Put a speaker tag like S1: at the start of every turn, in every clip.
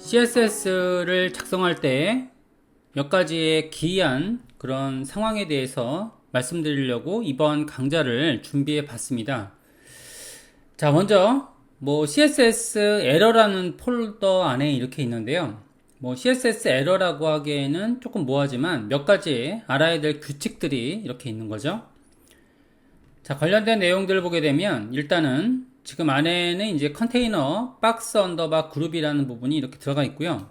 S1: CSS를 작성할 때 몇 가지의 기이한 그런 상황에 대해서 말씀드리려고 이번 강좌를 준비해 봤습니다. 자, 먼저 CSS 에러라는 폴더 안에 이렇게 있는데요. CSS 에러라고 하기에는 조금 모호하지만 몇 가지 알아야 될 규칙들이 이렇게 있는 거죠. 자, 관련된 내용들을 보게 되면 일단은 지금 안에는 이제 컨테이너 박스 언더바 그룹이라는 부분이 이렇게 들어가 있고요.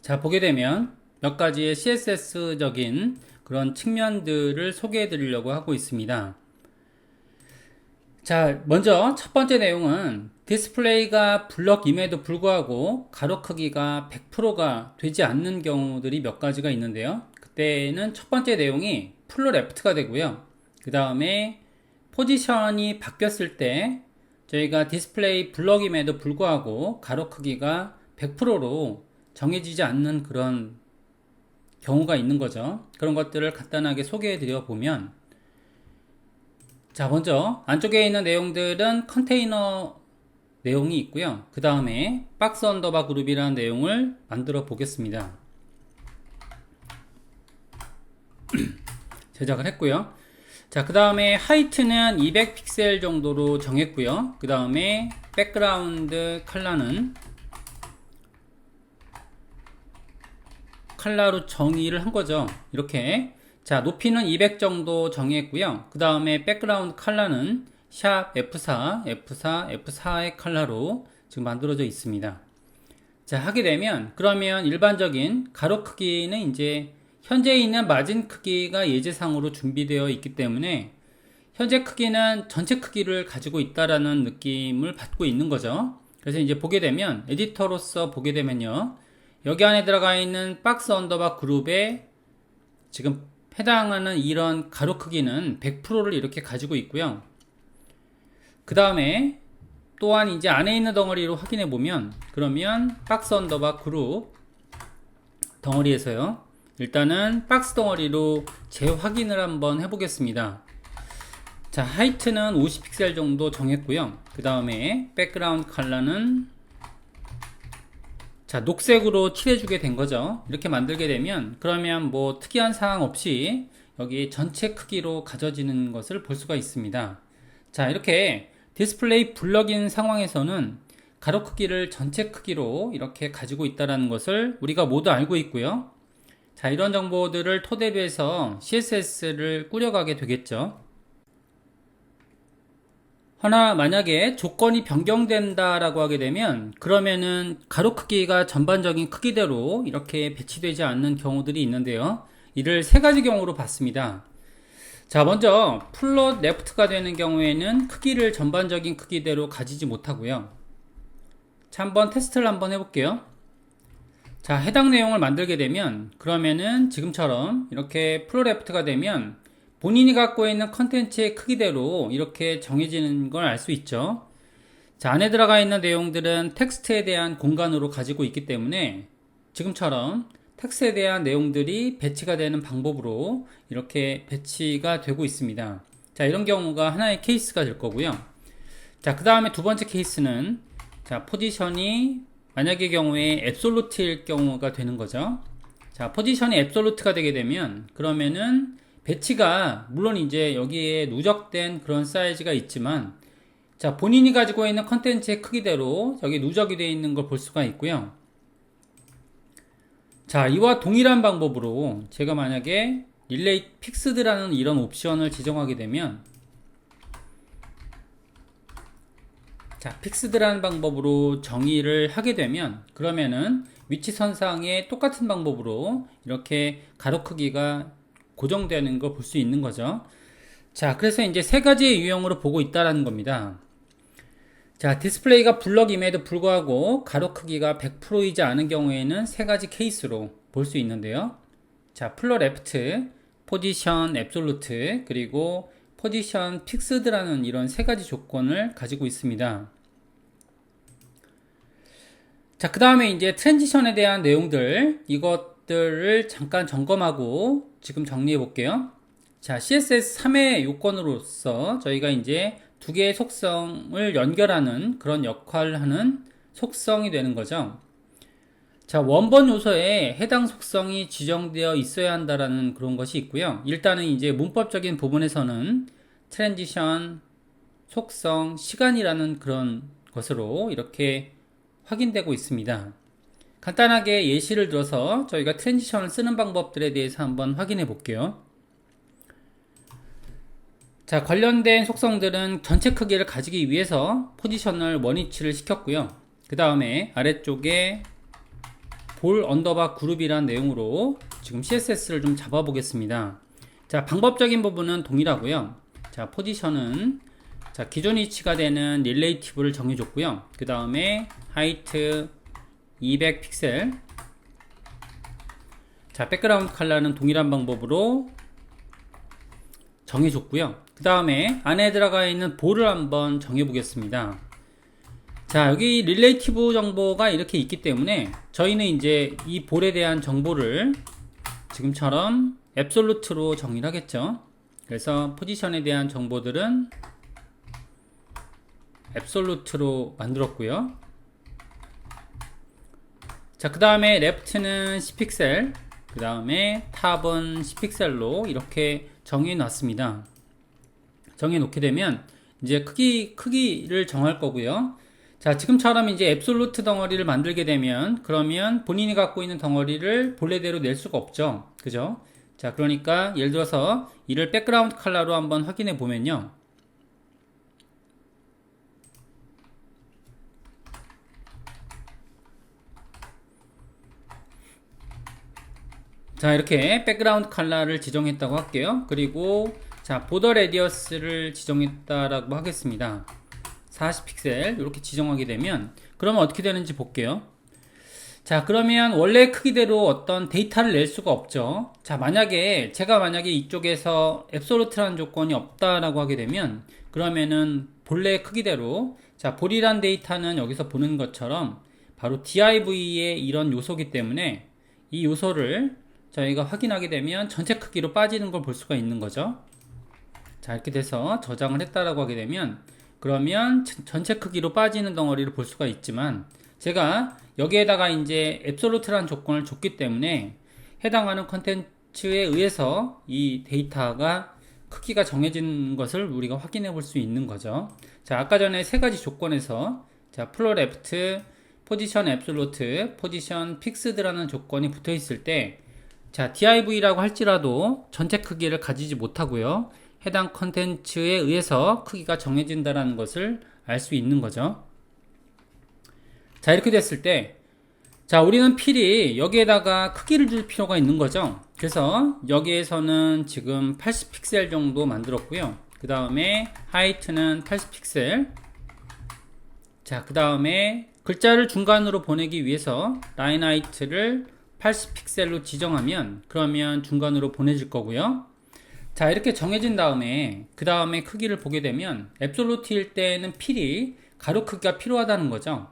S1: 자, 보게 되면 몇 가지의 CSS적인 그런 측면들을 소개해 드리려고 하고 있습니다. 자, 먼저 첫 번째 내용은 디스플레이가 블럭임에도 불구하고 가로 크기가 100%가 되지 않는 경우들이 몇 가지가 있는데요. 그때는 첫 번째 내용이 풀로 레프트가 되고요. 그 다음에 포지션이 바뀌었을 때 저희가 디스플레이 블럭임에도 불구하고 가로 크기가 100%로 정해지지 않는 그런 경우가 있는 거죠. 그런 것들을 간단하게 소개해 드려 보면, 자, 먼저 안쪽에 있는 내용들은 컨테이너 내용이 있고요. 그 다음에 박스 언더바 그룹이라는 내용을 만들어 보겠습니다. 제작을 했고요. 자, 그 다음에 하이트는 200픽셀 정도로 정했고요. 그 다음에 백그라운드 컬러로 정의를 한 거죠. 이렇게. 자, 높이는 200 정도 정했고요. 그 다음에 백그라운드 컬러는 샵 F4, F4의 컬러로 지금 만들어져 있습니다. 자, 하게 되면 그러면 일반적인 가로 크기는 이제 현재 있는 마진 크기가 예제상으로 준비되어 있기 때문에 현재 크기는 전체 크기를 가지고 있다라는 느낌을 받고 있는 거죠. 그래서 이제 보게 되면 에디터로서 보게 되면요. 여기 안에 들어가 있는 박스 언더바 그룹에 지금 해당하는 이런 가로 크기는 100%를 이렇게 가지고 있고요. 그 다음에 또한 이제 안에 있는 덩어리로 확인해 보면 그러면 박스 언더바 그룹 덩어리에서요. 일단은 박스 덩어리로 재확인을 한번 해보겠습니다. 자, 하이트는 50픽셀 정도 정했고요. 그 다음에 백그라운드 컬러는 자, 녹색으로 칠해주게 된 거죠. 이렇게 만들게 되면 그러면 특이한 사항 없이 여기 전체 크기로 가져지는 것을 볼 수가 있습니다. 자, 이렇게 디스플레이 블럭인 상황에서는 가로 크기를 전체 크기로 이렇게 가지고 있다는 것을 우리가 모두 알고 있고요. 자, 이런 정보들을 토대로 해서 CSS를 꾸려가게 되겠죠. 하나 만약에 조건이 변경된다라고 하게 되면 그러면은 가로 크기가 전반적인 크기대로 이렇게 배치되지 않는 경우들이 있는데요. 이를 세 가지 경우로 봤습니다. 자, 먼저 풀로 레프트가 되는 경우에는 크기를 전반적인 크기대로 가지지 못하고요. 자, 한번 테스트를 한번 해볼게요. 자, 해당 내용을 만들게 되면 그러면은 지금처럼 이렇게 풀로 레프트가 되면 본인이 갖고 있는 컨텐츠의 크기대로 이렇게 정해지는 걸 알 수 있죠. 자, 안에 들어가 있는 내용들은 텍스트에 대한 공간으로 가지고 있기 때문에 지금처럼 텍스트에 대한 내용들이 배치가 되는 방법으로 이렇게 배치가 되고 있습니다. 자, 이런 경우가 하나의 케이스가 될 거고요. 자, 그 다음에 두 번째 케이스는 자, 포지션이 만약의 경우에 앱솔루트일 경우가 되는 거죠. 자, 포지션이 앱솔루트가 되게 되면 그러면은 배치가 물론 이제 여기에 누적된 그런 사이즈가 있지만 자, 본인이 가지고 있는 컨텐츠의 크기대로 여기 누적이 되어 있는 걸 볼 수가 있고요. 자, 이와 동일한 방법으로 제가 만약에 릴레이 픽스드라는 이런 옵션을 지정하게 되면 자, 픽스드라는 방법으로 정의를 하게 되면 그러면은 위치선상에 똑같은 방법으로 이렇게 가로 크기가 고정되는 걸 볼 수 있는 거죠. 자, 그래서 이제 세 가지의 유형으로 보고 있다라는 겁니다. 자, 디스플레이가 블럭임에도 불구하고 가로 크기가 100%이지 않은 경우에는 세 가지 케이스로 볼 수 있는데요. 자, 풀로 레프트, 포지션 앱솔루트, 그리고 포지션 픽스드라는 이런 세 가지 조건을 가지고 있습니다. 자, 그 다음에 이제 트랜지션에 대한 내용들, 이것들을 잠깐 점검하고 지금 정리해 볼게요. 자, CSS 3의 요건으로서 저희가 이제 두 개의 속성을 연결하는 그런 역할을 하는 속성이 되는 거죠. 자, 원본 요소에 해당 속성이 지정되어 있어야 한다라는 그런 것이 있고요. 일단은 이제 문법적인 부분에서는 트랜지션, 속성, 시간이라는 그런 것으로 이렇게 확인되고 있습니다. 간단하게 예시를 들어서 저희가 트랜지션을 쓰는 방법들에 대해서 한번 확인해 볼게요. 자, 관련된 속성들은 전체 크기를 가지기 위해서 포지션을 원위치를 시켰고요. 그 다음에 아래쪽에 볼 언더바 그룹이라는 내용으로 지금 CSS를 좀 잡아 보겠습니다. 자, 방법적인 부분은 동일하고요. 자, 포지션은 자, 기존 위치가 되는 릴레이티브를 정해줬고요. 그 다음에 하이트 200 픽셀. 자, 백그라운드 컬러는 동일한 방법으로 정해줬고요. 그 다음에 안에 들어가 있는 볼을 한번 정해 보겠습니다. 자, 여기 릴레이티브 정보가 이렇게 있기 때문에 저희는 이제 이 볼에 대한 정보를 지금처럼 앱솔루트로 정의를 하겠죠. 그래서 포지션에 대한 정보들은 앱솔루트로 만들었고요. 자, 그 다음에 레프트는 10픽셀, 그 다음에 탑은 10픽셀로 이렇게 정해 놨습니다. 정해 놓게 되면 이제 크기를 정할 거고요. 자, 지금처럼 이제 앱솔루트 덩어리를 만들게 되면 그러면 본인이 갖고 있는 덩어리를 본래대로 낼 수가 없죠. 그죠? 자, 그러니까 예를 들어서 이를 백그라운드 컬러로 한번 확인해 보면요. 자, 이렇게 백그라운드 컬러를 지정했다고 할게요. 그리고 자, 보더 레디어스를 지정했다라고 하겠습니다. 40픽셀 이렇게 지정하게 되면 그러면 어떻게 되는지 볼게요. 자, 그러면 원래 크기대로 어떤 데이터를 낼 수가 없죠. 자, 제가 만약에 이쪽에서 앱솔루트라는 조건이 없다라고 하게 되면 그러면은 본래 크기대로 자, 볼이란 데이터는 여기서 보는 것처럼 바로 div의 이런 요소기 때문에 이 요소를 저희가 확인하게 되면 전체 크기로 빠지는 걸 볼 수가 있는 거죠. 자, 이렇게 돼서 저장을 했다라고 하게 되면 그러면 전체 크기로 빠지는 덩어리를 볼 수가 있지만 제가 여기에다가 이제 앱솔루트라는 조건을 줬기 때문에 해당하는 컨텐츠에 의해서 이 데이터가 크기가 정해진 것을 우리가 확인해 볼 수 있는 거죠. 자, 아까 전에 세 가지 조건에서 자, 플로 레프트, 포지션 앱솔루트, 포지션 픽스드라는 조건이 붙어 있을 때 자, div라고 할지라도 전체 크기를 가지지 못하고요. 해당 컨텐츠에 의해서 크기가 정해진다는 것을 알 수 있는 거죠. 자, 이렇게 됐을 때 자, 우리는 필히 여기에다가 크기를 줄 필요가 있는 거죠. 그래서 여기에서는 지금 80픽셀 정도 만들었고요. 그 다음에 하이트는 80픽셀. 자, 그 다음에 글자를 중간으로 보내기 위해서 라인 하이트를 80픽셀로 지정하면 그러면 중간으로 보내질 거고요. 자, 이렇게 정해진 다음에 그 다음에 크기를 보게 되면 앱솔루트일 때는 필히 가로 크기가 필요하다는 거죠.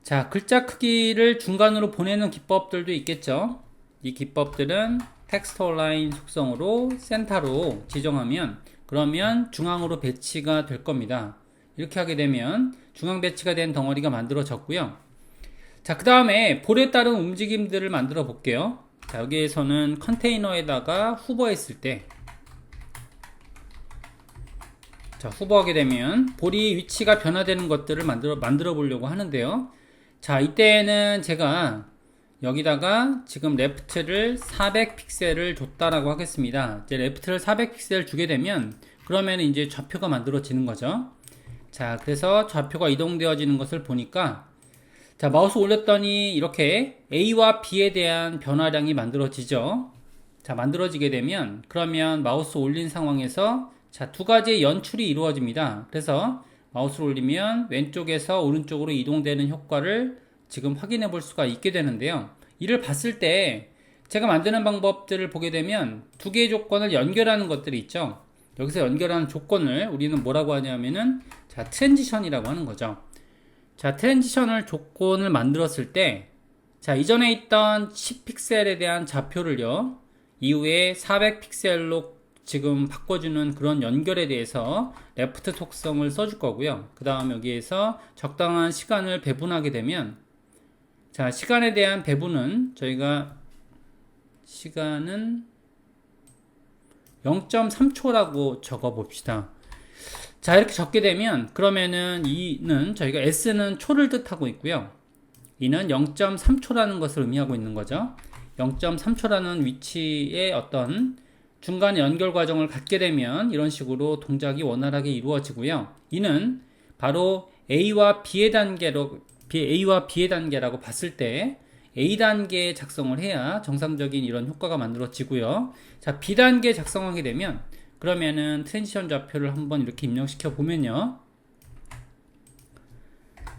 S1: 자, 글자 크기를 중간으로 보내는 기법들도 있겠죠. 이 기법들은 텍스트 얼라인 속성으로 센터로 지정하면 그러면 중앙으로 배치가 될 겁니다. 이렇게 하게 되면 중앙 배치가 된 덩어리가 만들어졌고요. 자, 그 다음에 볼에 따른 움직임들을 만들어 볼게요. 자, 여기에서는 컨테이너에다가 후보했을 때 자, 후보하게 되면 볼이 위치가 변화되는 것들을 만들어 보려고 하는데요. 자, 이때는 제가 여기다가 지금 레프트를 400픽셀을 줬다라고 하겠습니다. 이제 레프트를 400픽셀 주게 되면 그러면 이제 좌표가 만들어지는 거죠. 자, 그래서 좌표가 이동되어지는 것을 보니까 자, 마우스 올렸더니 이렇게 A와 B에 대한 변화량이 만들어지죠. 자, 만들어지게 되면 그러면 마우스 올린 상황에서 자, 두 가지의 연출이 이루어집니다. 그래서 마우스를 올리면 왼쪽에서 오른쪽으로 이동되는 효과를 지금 확인해 볼 수가 있게 되는데요. 이를 봤을 때 제가 만드는 방법들을 보게 되면 두 개의 조건을 연결하는 것들이 있죠. 여기서 연결하는 조건을 우리는 뭐라고 하냐면은 자, 트랜지션이라고 하는 거죠. 자, 트랜지션을 조건을 만들었을 때 자, 이전에 있던 10픽셀에 대한 좌표를요 이후에 400픽셀로 지금 바꿔주는 그런 연결에 대해서 레프트 속성을 써줄 거고요. 그 다음 여기에서 적당한 시간을 배분하게 되면 자, 시간에 대한 배분은 저희가 시간은 0.3초라고 적어 봅시다. 자, 이렇게 적게 되면 그러면은 이는 저희가 s는 초를 뜻하고 있고요. 이는 0.3초라는 것을 의미하고 있는 거죠. 0.3초라는 위치에 어떤 중간 연결 과정을 갖게 되면 이런 식으로 동작이 원활하게 이루어지고요. 이는 바로 A와 B의 단계라고 봤을 때 A단계에 작성을 해야 정상적인 이런 효과가 만들어지고요. 자, B단계에 작성하게 되면 그러면은 트랜지션 좌표를 한번 이렇게 입력시켜 보면요.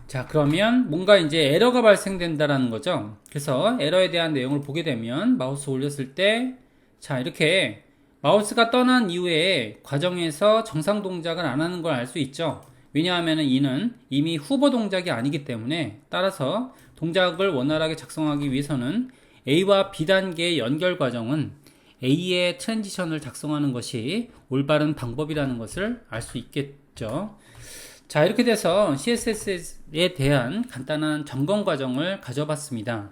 S1: 자, 그러면 뭔가 이제 에러가 발생된다라는 거죠. 그래서 에러에 대한 내용을 보게 되면 마우스 올렸을 때, 자, 이렇게 마우스가 떠난 이후에 과정에서 정상 동작을 안 하는 걸 알 수 있죠. 왜냐하면 이는 이미 후보 동작이 아니기 때문에 따라서 동작을 원활하게 작성하기 위해서는 A와 B 단계의 연결 과정은 A의 트랜지션을 작성하는 것이 올바른 방법이라는 것을 알 수 있겠죠. 자, 이렇게 돼서 CSS에 대한 간단한 점검 과정을 가져봤습니다.